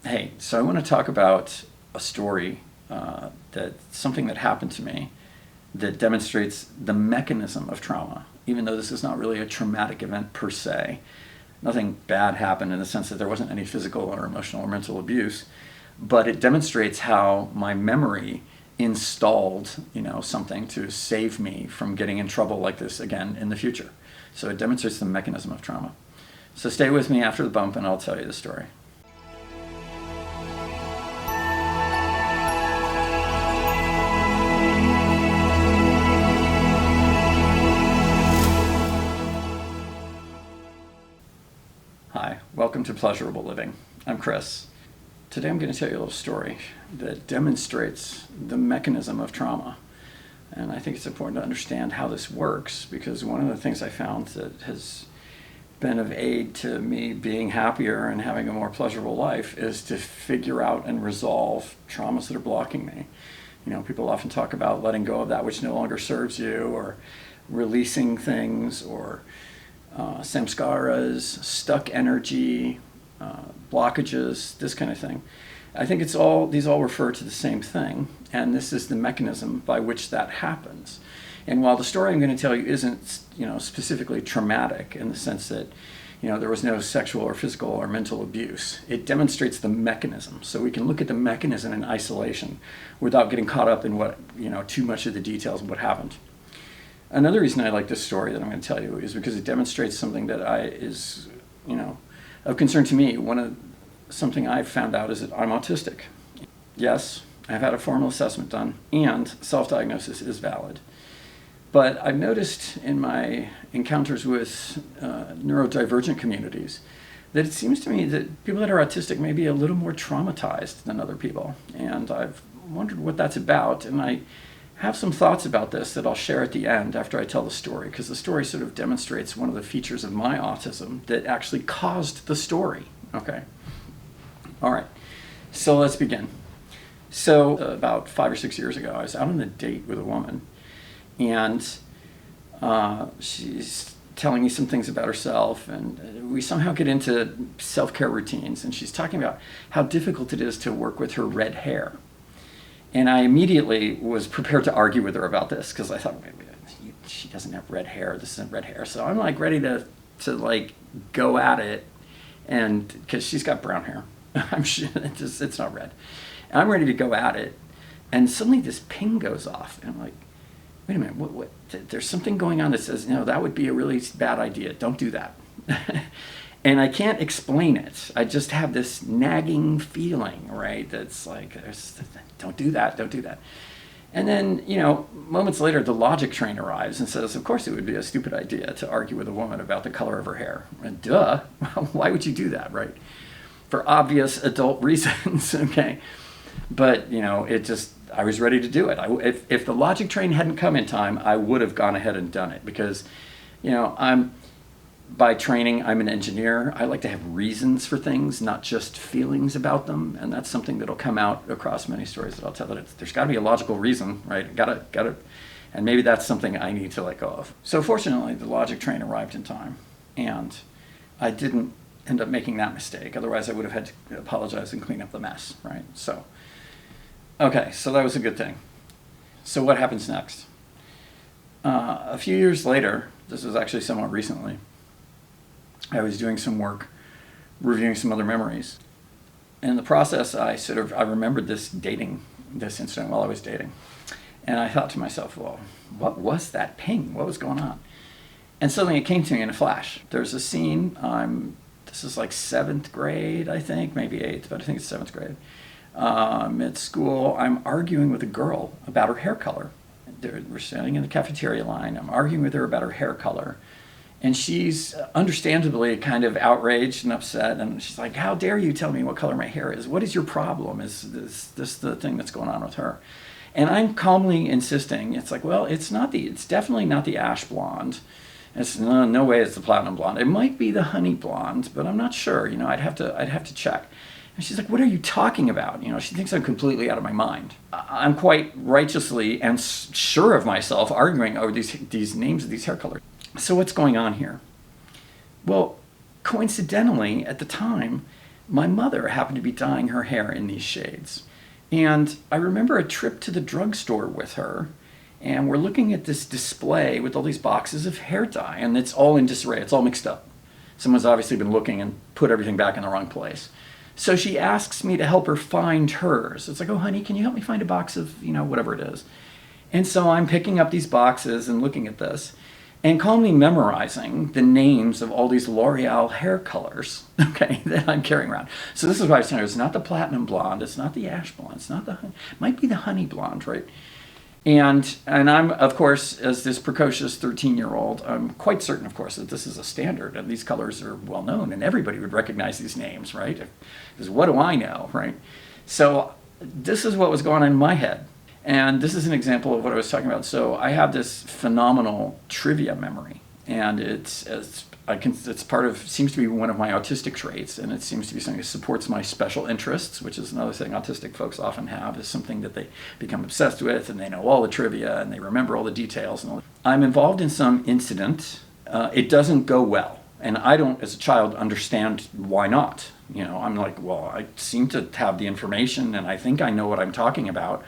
Hey, so I want to talk about a story something that happened to me that demonstrates the mechanism of trauma, even though this is not really a traumatic event per se. Nothing bad happened in the sense that there wasn't any physical or emotional or mental abuse, but it demonstrates how my memory installed, something to save me from getting in trouble like this again in the future. So it demonstrates the mechanism of trauma. So stay with me after the bump and I'll tell you the story. Hi, welcome to Pleasurable Living. I'm Chris. Today I'm going to tell you a little story that demonstrates the mechanism of trauma. And I think it's important to understand how this works, because one of the things I found that has been of aid to me being happier and having a more pleasurable life is to figure out and resolve traumas that are blocking me. People often talk about letting go of that which no longer serves you, or releasing things, or samskaras, stuck energy, blockages, this kind of thing. I think these all refer to the same thing, and this is the mechanism by which that happens. And while the story I'm going to tell you isn't, specifically traumatic in the sense that, there was no sexual or physical or mental abuse, it demonstrates the mechanism. So we can look at the mechanism in isolation without getting caught up in too much of the details of what happened. Another reason I like this story that I'm going to tell you is because it demonstrates something that is of concern to me. Something I've found out is that I'm autistic. Yes, I've had a formal assessment done, and self-diagnosis is valid. But I've noticed in my encounters with neurodivergent communities that it seems to me that people that are autistic may be a little more traumatized than other people. And I've wondered what that's about, and I have some thoughts about this that I'll share at the end after I tell the story, because the story sort of demonstrates one of the features of my autism that actually caused the story. Okay. All right. So let's begin. So about 5 or 6 years ago, I was out on a date with a woman, and she's telling me some things about herself, and we somehow get into self-care routines, and she's talking about how difficult it is to work with her red hair. And I immediately was prepared to argue with her about this, because I thought, she doesn't have red hair, this isn't red hair. So I'm ready to go at it, and because she's got brown hair. I'm sure it's not red. And I'm ready to go at it, and suddenly this ping goes off, and I'm like, wait a minute, what? There's something going on that says, that would be a really bad idea. Don't do that. And I can't explain it. I just have this nagging feeling, right? That's like, don't do that, don't do that. And then, moments later, the logic train arrives and says, of course it would be a stupid idea to argue with a woman about the color of her hair. And duh, why would you do that, right? For obvious adult reasons, okay? But, I was ready to do it. If the logic train hadn't come in time, I would have gone ahead and done it, because, by training, I'm an engineer. I like to have reasons for things, not just feelings about them, and that's something that'll come out across many stories that I'll tell. There's got to be a logical reason, right? Got to, and maybe that's something I need to let go of. So fortunately, the logic train arrived in time, and I didn't end up making that mistake. Otherwise, I would have had to apologize and clean up the mess, right? So, okay, so that was a good thing. So what happens next? A few years later, this was actually somewhat recently, I was doing some work, reviewing some other memories. In the process, I remembered this incident while I was dating. And I thought to myself, well, what was that ping? What was going on? And suddenly it came to me in a flash. There's a scene, this is like 7th grade, I think, maybe 8th, but I think it's 7th grade. At school, I'm arguing with a girl about her hair color. We're standing in the cafeteria line. I'm arguing with her about her hair color. And she's understandably kind of outraged and upset. And she's like, how dare you tell me what color my hair is? What is your problem? Is this the thing that's going on with her? And I'm calmly insisting, it's like, well, it's definitely not the ash blonde. It's no way it's the platinum blonde. It might be the honey blonde, but I'm not sure. I'd have to check. And she's like, what are you talking about? She thinks I'm completely out of my mind. I'm quite righteously and sure of myself arguing over these names of these hair colors. So what's going on here? Well, coincidentally, at the time, my mother happened to be dyeing her hair in these shades. And I remember a trip to the drugstore with her, and we're looking at this display with all these boxes of hair dye, and it's all in disarray, it's all mixed up. Someone's obviously been looking and put everything back in the wrong place. So she asks me to help her find hers. It's like, oh, honey, can you help me find a box of, whatever it is? And so I'm picking up these boxes and looking at this and calmly memorizing the names of all these L'Oreal hair colors, okay, that I'm carrying around. So this is why I was saying it's not the platinum blonde, it's not the ash blonde, it's not the, it might be the honey blonde, right? And I'm, of course, as this precocious 13-year-old, I'm quite certain, of course, that this is a standard and these colors are well known and everybody would recognize these names, right? Because what do I know, right? So this is what was going on in my head. And this is an example of what I was talking about. So I have this phenomenal trivia memory, and it's part of, seems to be one of my autistic traits, and it seems to be something that supports my special interests, which is another thing autistic folks often have, is something that they become obsessed with, and they know all the trivia, and they remember all the details. And all. I'm involved in some incident. It doesn't go well, and I don't, as a child, understand why not. I'm like, well, I seem to have the information, and I think I know what I'm talking about.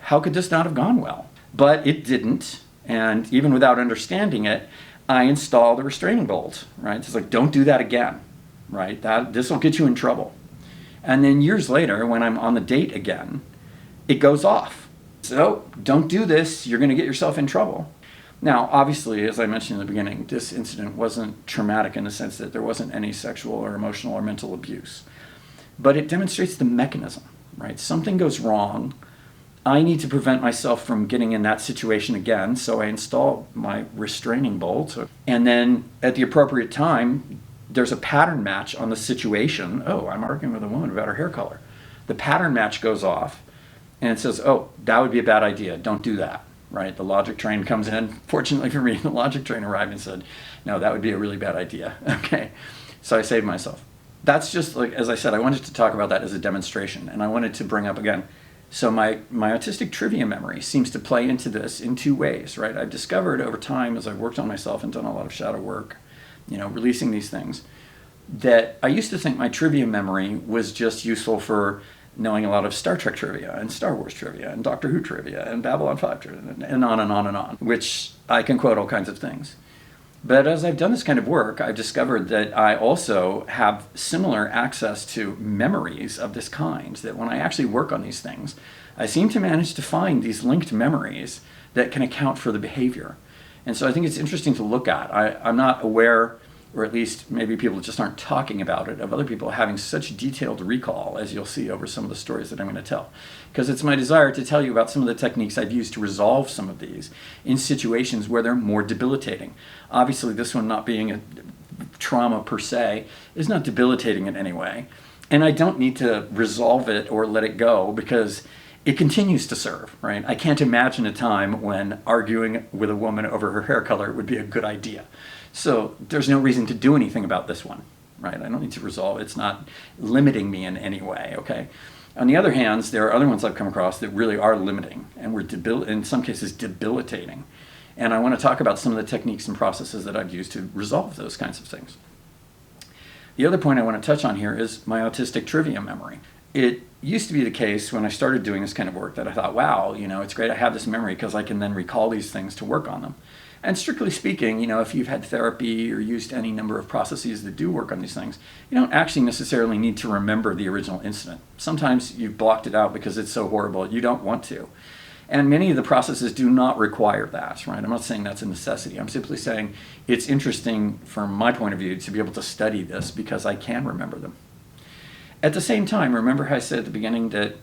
How could this not have gone well? But it didn't, and even without understanding it, I installed a restraining bolt, right? It's like, don't do that again, right? This will get you in trouble. And then years later, when I'm on the date again, it goes off. So don't do this, you're gonna get yourself in trouble. Now, obviously, as I mentioned in the beginning, this incident wasn't traumatic in the sense that there wasn't any sexual or emotional or mental abuse. But it demonstrates the mechanism, right? Something goes wrong, I need to prevent myself from getting in that situation again, so I install my restraining bolt. And then at the appropriate time, there's a pattern match on the situation. Oh, I'm arguing with a woman about her hair color. The pattern match goes off, and it says, oh, that would be a bad idea. Don't do that, right? The logic train comes in. Fortunately for me, the logic train arrived and said, no, that would be a really bad idea. Okay, so I saved myself. That's just, like, as I said, I wanted to talk about that as a demonstration, and I wanted to bring up again, so my autistic trivia memory seems to play into this in two ways, right? I've discovered over time, as I've worked on myself and done a lot of shadow work, releasing these things, that I used to think my trivia memory was just useful for knowing a lot of Star Trek trivia and Star Wars trivia and Doctor Who trivia and Babylon 5 trivia and on and on and on, which I can quote all kinds of things. But as I've done this kind of work, I've discovered that I also have similar access to memories of this kind, that when I actually work on these things, I seem to manage to find these linked memories that can account for the behavior. And so I think it's interesting to look at. I'm not aware, or at least maybe people just aren't talking about it, of other people having such detailed recall, as you'll see over some of the stories that I'm going to tell. Because it's my desire to tell you about some of the techniques I've used to resolve some of these in situations where they're more debilitating. Obviously, this one not being a trauma per se is not debilitating in any way. And I don't need to resolve it or let it go because it continues to serve, right? I can't imagine a time when arguing with a woman over her hair color would be a good idea. So there's no reason to do anything about this one, right? I don't need to resolve it. It's not limiting me in any way, okay? On the other hand, there are other ones I've come across that really are limiting and were in some cases debilitating. And I want to talk about some of the techniques and processes that I've used to resolve those kinds of things. The other point I want to touch on here is my autistic trivia memory. It used to be the case when I started doing this kind of work that I thought, wow, it's great I have this memory because I can then recall these things to work on them. And strictly speaking, if you've had therapy or used any number of processes that do work on these things, you don't actually necessarily need to remember the original incident. Sometimes you've blocked it out because it's so horrible you don't want to. And many of the processes do not require that, right? I'm not saying that's a necessity. I'm simply saying it's interesting from my point of view to be able to study this because I can remember them. At the same time, remember how I said at the beginning that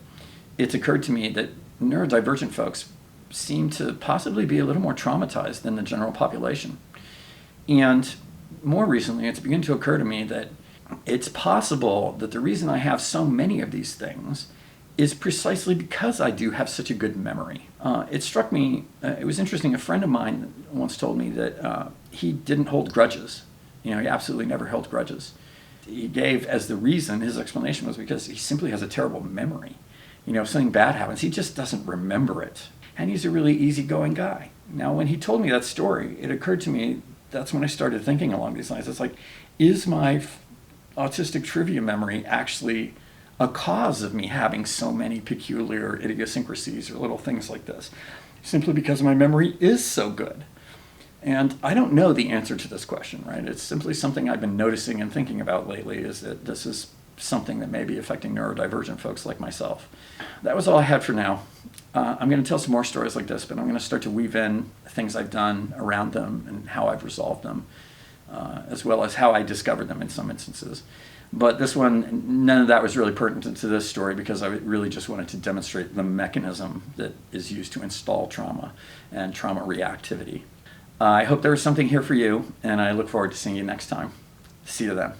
it's occurred to me that neurodivergent folks seem to possibly be a little more traumatized than the general population. And more recently, it's begun to occur to me that it's possible that the reason I have so many of these things is precisely because I do have such a good memory. It struck me, it was interesting, a friend of mine once told me that he didn't hold grudges. He absolutely never held grudges. He gave as the reason, his explanation was because he simply has a terrible memory. If something bad happens, he just doesn't remember it. And he's a really easygoing guy. Now, when he told me that story, it occurred to me, that's when I started thinking along these lines. It's like, is my autistic trivia memory actually a cause of me having so many peculiar idiosyncrasies or little things like this? Simply because my memory is so good. And I don't know the answer to this question, right? It's simply something I've been noticing and thinking about lately, is that this is something that may be affecting neurodivergent folks like myself. That was all I had for now. I'm going to tell some more stories like this, but I'm going to start to weave in things I've done around them and how I've resolved them, as well as how I discovered them in some instances. But this one, none of that was really pertinent to this story, because I really just wanted to demonstrate the mechanism that is used to install trauma and trauma reactivity. I hope there was something here for you, and I look forward to seeing you next time. See you then.